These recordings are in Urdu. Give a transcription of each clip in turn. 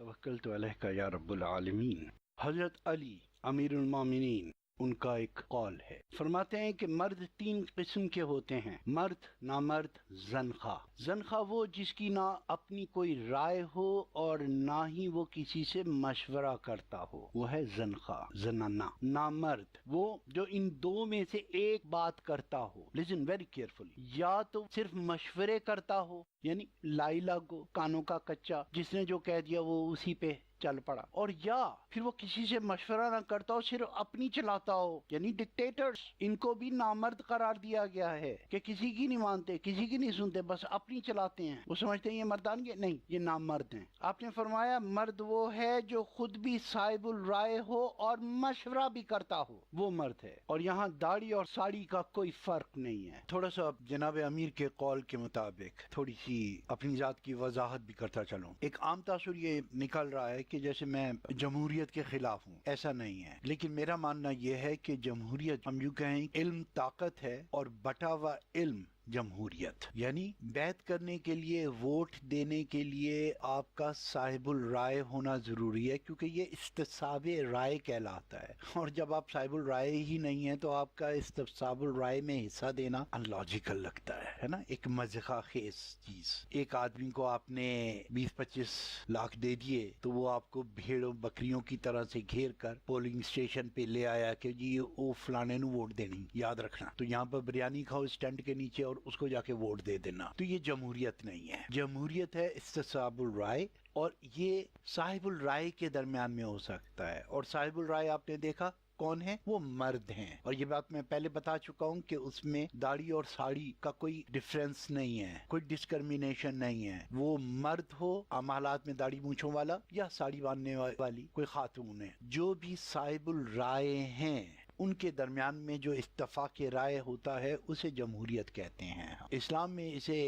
توکلت علیک یا رب العالمین۔ حضرت علی امیر المومنین، ان کا ایک قول ہے، فرماتے ہیں کہ مرد 3 قسم کے ہوتے ہیں، مرد، نامرد، زنخواہ۔ زنخواہ وہ جس کی نہ اپنی کوئی رائے ہو اور نہ ہی وہ کسی سے مشورہ کرتا ہو، وہ ہے زنخواہ، زنانہ۔ نامرد وہ جو ان دو میں سے ایک بات کرتا ہو، لسن ویری کیئرفلی، یا تو صرف مشورے کرتا ہو، یعنی لائی لاگو، کانوں کا کچا، جس نے جو کہہ دیا وہ اسی پہ چل پڑا، اور یا پھر وہ کسی سے مشورہ نہ کرتا ہو، صرف اپنی چلاتا ہو، یعنی ڈکٹیٹرز۔ ان کو بھی نامرد قرار دیا گیا ہے کہ کسی کی نہیں مانتے، کسی کی نہیں سنتے، بس اپنی چلاتے ہیں۔ وہ سمجھتے ہیں یہ مردانگی، نہیں، یہ نامرد ہیں۔ آپ نے فرمایا مرد وہ ہے جو خود بھی صاحب الرائے ہو اور مشورہ بھی کرتا ہو، وہ مرد ہے۔ اور یہاں داڑھی اور ساڑھی کا کوئی فرق نہیں ہے۔ تھوڑا سا جناب امیر کے قول کے مطابق تھوڑی سی اپنی ذات کی وضاحت بھی کرتا چلوں۔ ایک عام تاثر یہ نکل رہا ہے کہ جیسے میں جمہوریت کے خلاف ہوں، ایسا نہیں ہے، لیکن میرا ماننا یہ ہے کہ جمہوریت، ہم یوں کہیں، علم طاقت ہے اور بٹا ہوا علم جمہوریت، یعنی بیعت کرنے کے لیے، ووٹ دینے کے لیے آپ کا صاحب الرائے ہونا ضروری ہے، کیونکہ یہ استصحاب رائے کہلاتا ہے، اور جب آپ صاحب الرائے ہی نہیں ہیں تو آپ کا استصحاب الرائے میں حصہ دینا ان لاجیکل لگتا ہے نا، ایک مضحکہ خیز چیز۔ ایک آدمی کو آپ نے 20-25 لاکھ دے دیے تو وہ آپ کو بھیڑوں بکریوں کی طرح سے گھیر کر پولنگ اسٹیشن پہ لے آیا کہ جی وہ فلانے نو ووٹ دینی، یاد رکھنا، تو یہاں پر بریانی کھاؤ اسٹینڈ کے نیچے اور اس کو جا کے ووٹ دے دینا۔ تو یہ جمہوریت نہیں ہے، جمہوریت ہے استصحاب الرائے، اور یہ صاحب الرائے کے درمیان میں ہو سکتا ہے، اور صاحب الرائے آپ نے دیکھا کون ہے، وہ مرد ہیں، اور یہ بات میں پہلے بتا چکا ہوں کہ اس میں داڑھی اور ساڑھی کا کوئی ڈفرینس نہیں ہے، کوئی ڈسکرمینیشن نہیں ہے، وہ مرد ہو عام حالات میں داڑھی مونچھوں والا یا ساڑھی باندھنے والی کوئی خاتون ہے، جو بھی صاحب الرائے ہیں ان کے درمیان میں جو اتفاق رائے ہوتا ہے اسے جمہوریت کہتے ہیں۔ اسلام میں اسے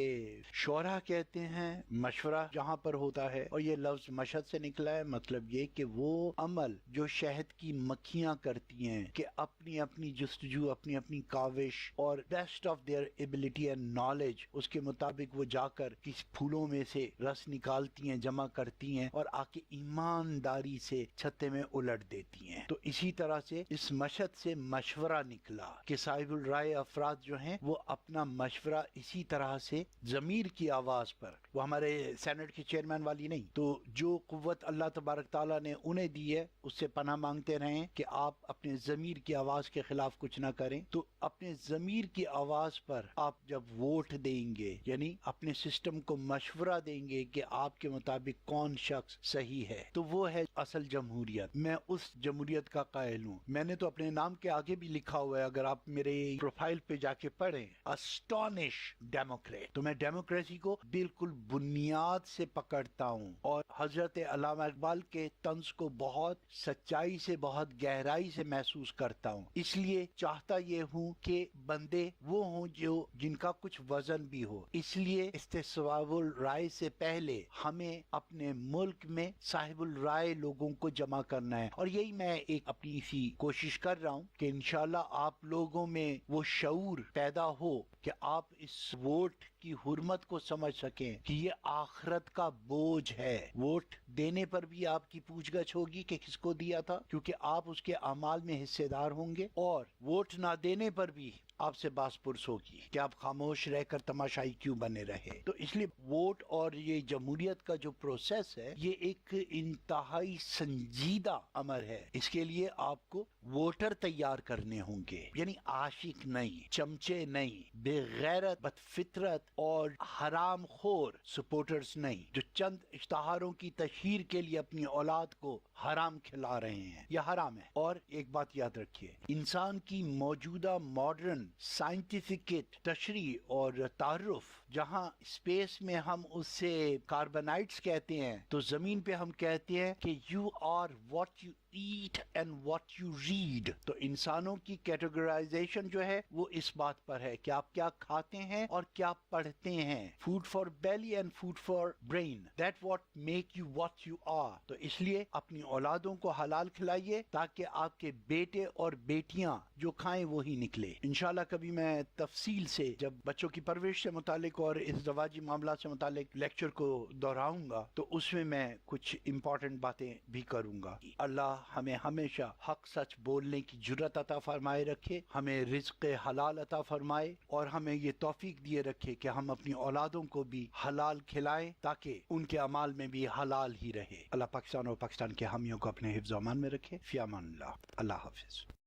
شورا کہتے ہیں، مشورہ جہاں پر ہوتا ہے، اور یہ لفظ مشہد سے نکلا ہے، مطلب یہ کہ وہ عمل جو شہد کی مکھیاں کرتی ہیں کہ اپنی اپنی جستجو، اپنی اپنی کاوش اور best of their ability and knowledge, اس کے مطابق وہ جا کر کس پھولوں میں سے رس نکالتی ہیں، جمع کرتی ہیں، اور آ کے ایمانداری سے چھتے میں الٹ دیتی ہیں۔ تو اسی طرح سے اس مشہد سے مشورہ نکلا کہ صاحب الرائے افراد جو ہیں وہ اپنا مشورہ اسی طرح سے ضمیر کی آواز پر، وہ ہمارے سینٹ کے چیئرمین والی نہیں، تو جو قوت اللہ تبارک تعالیٰ نے انہیں دی ہے اس سے پناہ مانگتے رہیں کہ آپ اپنے ضمیر کی آواز کے خلاف کچھ نہ کریں۔ تو اپنے ضمیر کی آواز پر آپ جب ووٹ دیں گے، یعنی اپنے سسٹم کو مشورہ دیں گے کہ آپ کے مطابق کون شخص صحیح ہے، تو وہ ہے اصل جمہوریت۔ میں اس جمہوریت کا قائل ہوں۔ میں نے تو اپنے نام کے آگے بھی لکھا ہوا ہے، اگر آپ میرے پروفائل پہ جا کے پڑھیں، اسٹونش ڈیموکریٹ، تو میں ڈیموکریسی کو بالکل بنیاد سے پکڑتا ہوں، اور حضرت علامہ اقبال کے طنز کو بہت سچائی سے، بہت گہرائی سے محسوس کرتا ہوں۔ اس لیے چاہتا یہ ہوں کہ بندے وہ ہوں جو جن کا کچھ وزن بھی ہو، اس لیے استصواب الرائے سے پہلے ہمیں اپنے ملک میں صاحب الرائے لوگوں کو جمع کرنا ہے، اور یہی میں ایک اپنی سی کوشش کر رہا ہوں کہ انشاءاللہ آپ لوگوں میں وہ شعور پیدا ہو کہ آپ اس ووٹ کی حرمت کو سمجھ سکیں کہ یہ آخرت کا بوجھ ہے۔ ووٹ دینے پر بھی آپ کی پوچھ گچھ ہوگی کہ کس کو دیا تھا، کیونکہ آپ اس کے اعمال میں حصے دار ہوں گے، اور ووٹ نہ دینے پر بھی آپ سے باس پرس ہوگی کہ آپ خاموش رہ کر تماشائی کیوں بنے رہے۔ تو اس لیے ووٹ اور یہ جمہوریت کا جو پروسیس ہے، یہ ایک انتہائی سنجیدہ امر ہے۔ اس کے لیے آپ کو ووٹر تیار کرنے ہوں گے، یعنی عاشق نہیں، چمچے نہیں، بے غیرت، بد فطرت اور حرام خور سپورٹرز نہیں، جو چند اشتہاروں کی تشہیر کے لیے اپنی اولاد کو حرام کھلا رہے ہیں۔ یہ حرام ہے۔ اور ایک بات یاد رکھیے، انسان کی موجودہ ماڈرن سائنٹیفک تشریح اور تعارف، جہاں اسپیس میں ہم اس سے کاربنائٹس کہتے ہیں، تو زمین پہ ہم کہتے ہیں کہ you are what you eat and what you read. تو انسانوں کی کیٹیگرائزیشن جو ہے وہ اس بات پر ہے کہ آپ کیا کھاتے ہیں اور کیا پڑھتے ہیں۔ Food for belly and food for brain, that what make you what you are. تو اس لیے اپنی اولادوں کو حلال کھلائیے تاکہ آپ کے بیٹے اور بیٹیاں جو کھائیں وہی نکلے۔ انشاءاللہ کبھی میں تفصیل سے جب بچوں کی پرورش سے متعلق اور ازدواجی معاملات سے متعلق لیکچر کو دہراؤں گا تو اس میں کچھ امپورٹنٹ باتیں بھی کروں گا۔ اللہ ہمیں ہمیشہ حق سچ بولنے کی جرات عطا فرمائے رکھے، ہمیں رزق حلال عطا فرمائے، اور ہمیں یہ توفیق دیے رکھے کہ ہم اپنی اولادوں کو بھی حلال کھلائیں تاکہ ان کے اعمال میں بھی حلال ہی رہے۔ اللہ پاکستان اور پاکستان کے حامیوں کو اپنے حفظ و امان میں رکھے۔ فی امان اللہ، اللہ حافظ۔